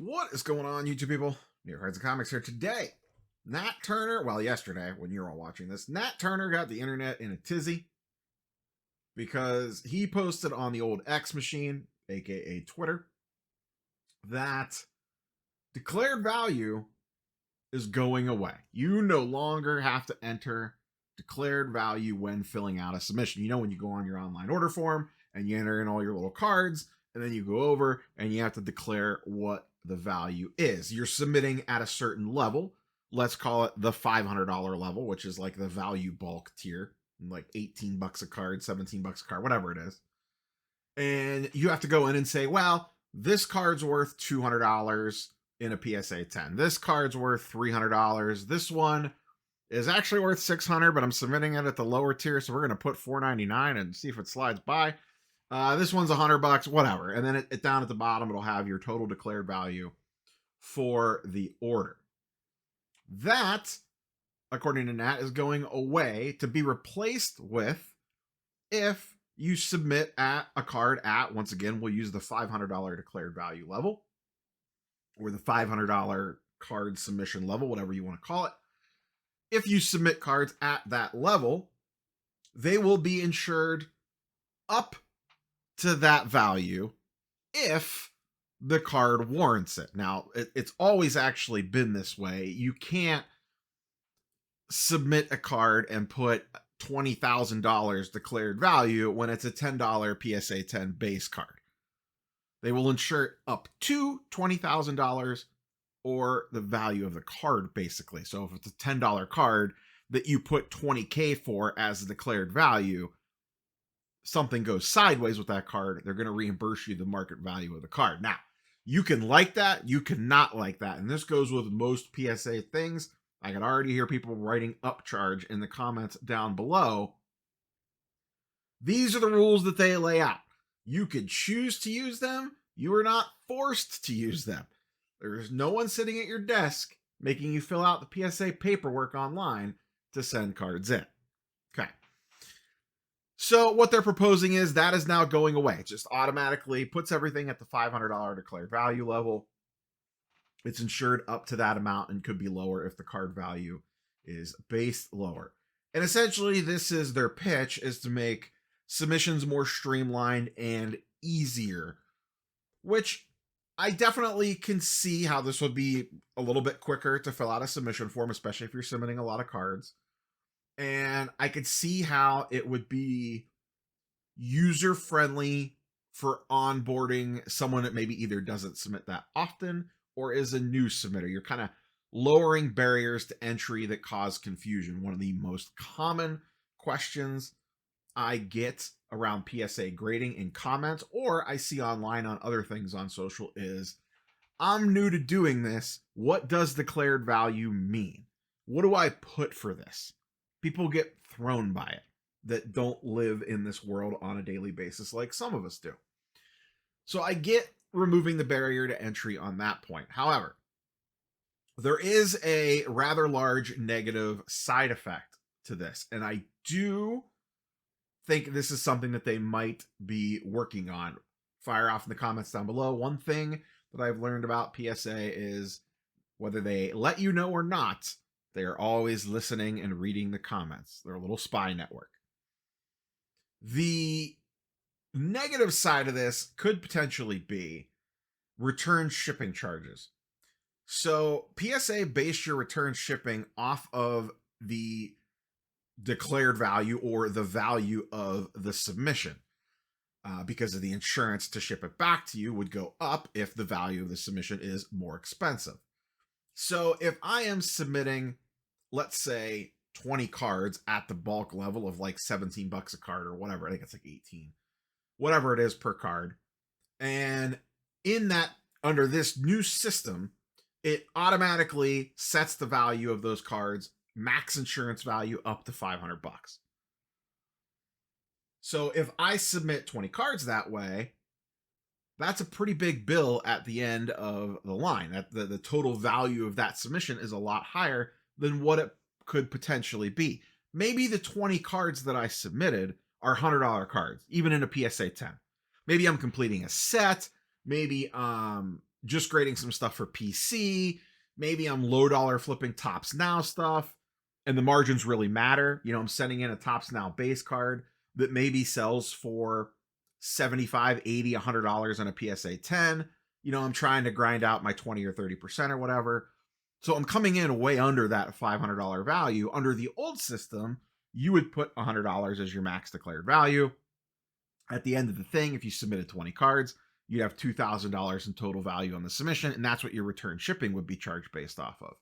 What is going on, YouTube people? New Cards and Comics here today. Nat Turner, well, yesterday when you're all watching this, Nat Turner got the internet in a tizzy because he posted on the old X machine, aka Twitter, that declared value is going away. You no longer have to enter declared value when filling out a submission. You know, when you go on your online order form and you enter in all your little cards, and then you go over and you have to declare what the value is. You're submitting at a certain level. Let's call it the $500 level, which is like the value bulk tier, like 18 bucks a card, 17 bucks a card, whatever it is. And you have to go in and say, well, this card's worth $200 in a PSA 10. This card's worth $300. This one is actually worth $600, but I'm submitting it at the lower tier, so we're going to put $499 and see if it slides by. This one's $100, whatever. And then it down at the bottom, it'll have your total declared value for the order. That, according to Nat, is going away to be replaced with if you submit at a card at, once again, we'll use the $500 declared value level or the $500 card submission level, whatever you want to call it. If you submit cards at that level, they will be insured up to that value if the card warrants it. Now, it's always actually been this way. You can't submit a card and put $20,000 declared value when it's a $10 PSA 10 base card. They will insure up to $20,000 or the value of the card, basically. So if it's a $10 card that you put $20K for as a declared value, something goes sideways with that card, they're going to reimburse you the market value of the card. Now, you can like that, you cannot like that. And this goes with most PSA things. I can already hear people writing upcharge in the comments down below. These are the rules that they lay out. You could choose to use them. You are not forced to use them. There is no one sitting at your desk making you fill out the PSA paperwork online to send cards in. Okay. So what they're proposing is that is now going away. It just automatically puts everything at the $500 declared value level. It's insured up to that amount and could be lower if the card value is based lower. And essentially, this is their pitch, is to make submissions more streamlined and easier, which I definitely can see how this would be a little bit quicker to fill out a submission form, especially if you're submitting a lot of cards. And I could see how it would be user-friendly for onboarding someone that maybe either doesn't submit that often or is a new submitter. You're kind of lowering barriers to entry that cause confusion. One of the most common questions I get around PSA grading in comments, or I see online on other things on social, is, I'm new to doing this. What does declared value mean? What do I put for this? People get thrown by it that don't live in this world on a daily basis like some of us do. So I get removing the barrier to entry on that point. However, there is a rather large negative side effect to this, and I do think this is something that they might be working on. Fire off in the comments down below. One thing that I've learned about PSA is whether they let you know or not, they are always listening and reading the comments. They're a little spy network. The negative side of this could potentially be return shipping charges. So PSA based your return shipping off of the declared value or the value of the submission, because of the insurance to ship it back to you would go up if the value of the submission is more expensive. So if I am submitting, let's say, 20 cards at the bulk level of like 17 bucks a card or whatever, I think it's like 18, whatever it is per card. And in that, under this new system, it automatically sets the value of those cards, max insurance value, up to 500 bucks. So if I submit 20 cards that way, that's a pretty big bill at the end of the line. That the total value of that submission is a lot higher than what it could potentially be. Maybe the 20 cards that I submitted are $100 cards, even in a PSA 10. Maybe I'm completing a set. Maybe just grading some stuff for PC. Maybe I'm low dollar flipping Tops Now stuff, and the margins really matter. I'm sending in a Tops Now base card that maybe sells for $75, $80, $100 on a PSA 10. I'm trying to grind out my 20 or 30% or whatever. So I'm coming in way under that $500 value. Under the old system, you would put $100 as your max declared value. At the end of the thing, if you submitted 20 cards, you'd have $2,000 in total value on the submission, and that's what your return shipping would be charged based off of.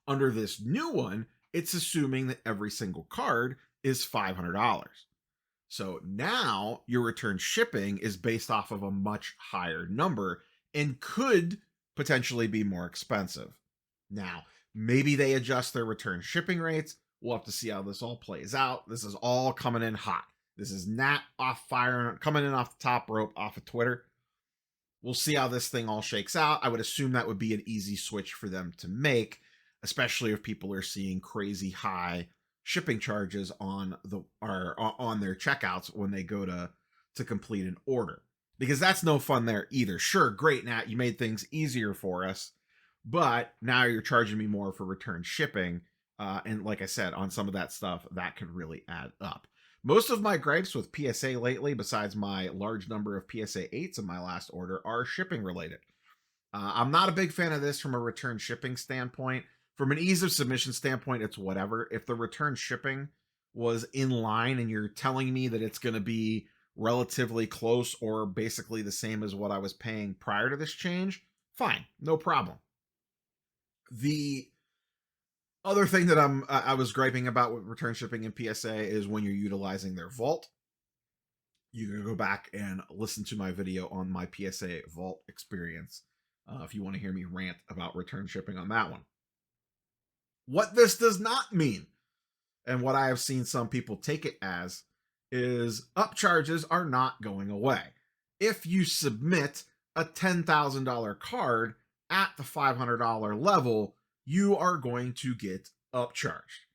Under this new one, it's assuming that every single card is $500. So now your return shipping is based off of a much higher number and could potentially be more expensive. Now, maybe they adjust their return shipping rates. We'll have to see how this all plays out. This is all coming in hot. This is not off fire, coming in off the top rope off of Twitter. We'll see how this thing all shakes out. I would assume that would be an easy switch for them to make, especially if people are seeing crazy high shipping charges on their checkouts when they go to complete an order, because that's no fun there either. Sure, great, Nat, you made things easier for us, but now you're charging me more for return shipping, and like I said, on some of that stuff, that could really add up. Most of my gripes with PSA lately, besides my large number of PSA 8s in my last order, are shipping related. I'm not a big fan of this from a return shipping standpoint. From an ease of submission standpoint, it's whatever. If the return shipping was in line and you're telling me that it's going to be relatively close or basically the same as what I was paying prior to this change, fine, no problem. The other thing that I was griping about with return shipping in PSA is when you're utilizing their vault. You can go back and listen to my video on my PSA vault experience if you want to hear me rant about return shipping on that one. What this does not mean, and what I have seen some people take it as, is upcharges are not going away. If you submit a $10,000 card at the $500 level, you are going to get upcharged.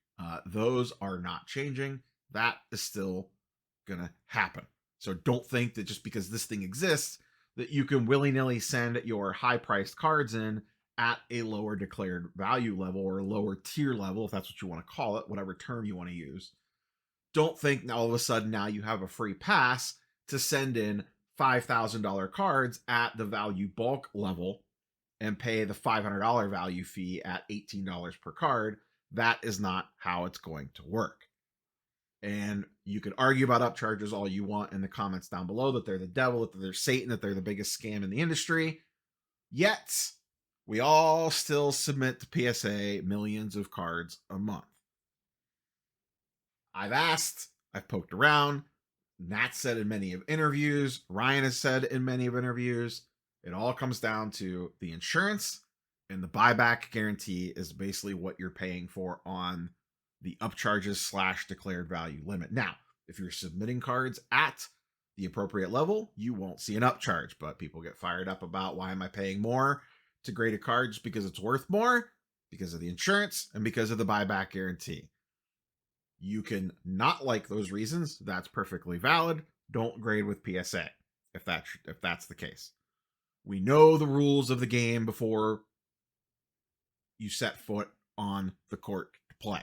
Those are not changing. That is still going to happen. So don't think that just because this thing exists that you can willy-nilly send your high-priced cards in at a lower declared value level or a lower tier level, if that's what you want to call it, whatever term you want to use. Don't think all of a sudden now you have a free pass to send in $5,000 cards at the value bulk level and pay the $500 value fee at $18 per card. That is not how it's going to work. And you can argue about upcharges all you want in the comments down below, that they're the devil, that they're Satan, that they're the biggest scam in the industry. Yet, we all still submit to PSA millions of cards a month. I've asked, I've poked around. Nat said in many of interviews, Ryan has said in many of interviews, it all comes down to the insurance, and the buyback guarantee is basically what you're paying for on the upcharges / declared value limit. Now, if you're submitting cards at the appropriate level, you won't see an upcharge, but people get fired up about, why am I paying more to grade a card just because it's worth more? Because of the insurance and because of the buyback guarantee. You can not like those reasons. That's perfectly valid. Don't grade with PSA if that's the case. We know the rules of the game before you set foot on the court to play.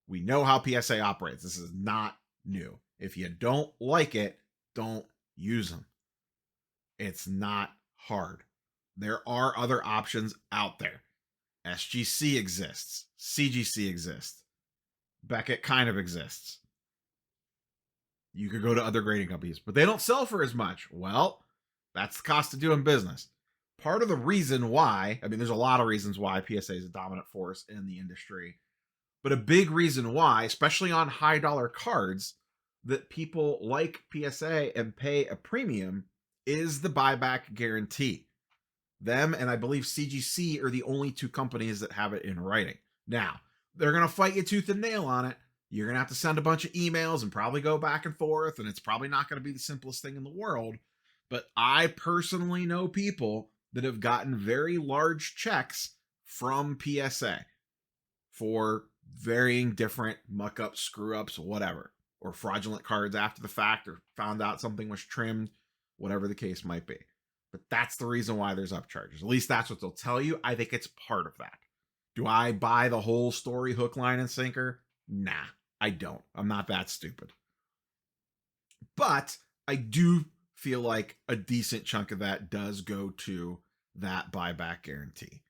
We know how PSA operates. This is not new. If you don't like it, don't use them. It's not hard. There are other options out there. SGC exists. CGC exists. Beckett kind of exists. You could go to other grading companies, but they don't sell for as much. Well, that's the cost of doing business. Part of the reason why, there's a lot of reasons why PSA is a dominant force in the industry, but a big reason why, especially on high dollar cards, that people like PSA and pay a premium is the buyback guarantee. Them and I believe CGC are the only two companies that have it in writing. Now, they're going to fight you tooth and nail on it. You're going to have to send a bunch of emails and probably go back and forth, and it's probably not going to be the simplest thing in the world. But I personally know people that have gotten very large checks from PSA for varying different muck-ups, screw-ups, whatever, or fraudulent cards after the fact, or found out something was trimmed, whatever the case might be. But that's the reason why there's upcharges. At least that's what they'll tell you. I think it's part of that. Do I buy the whole story hook, line, and sinker? Nah, I don't. I'm not that stupid. But I do feel like a decent chunk of that does go to that buyback guarantee.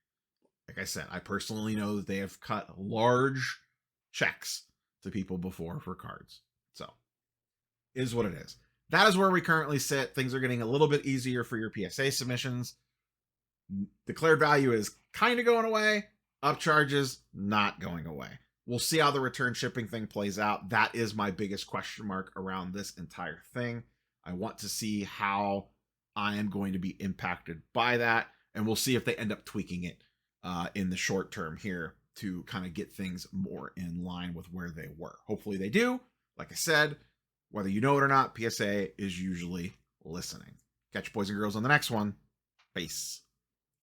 Like I said, I personally know that they have cut large checks to people before for cards. So, is what it is. That is where we currently sit. Things are getting a little bit easier for your PSA submissions. Declared value is kind of going away. Upcharges, not going away. We'll see how the return shipping thing plays out. That is my biggest question mark around this entire thing. I want to see how I am going to be impacted by that. And we'll see if they end up tweaking it in the short term here to kind of get things more in line with where they were. Hopefully they do. Like I said, whether you know it or not, PSA is usually listening. Catch you boys and girls on the next one. Peace.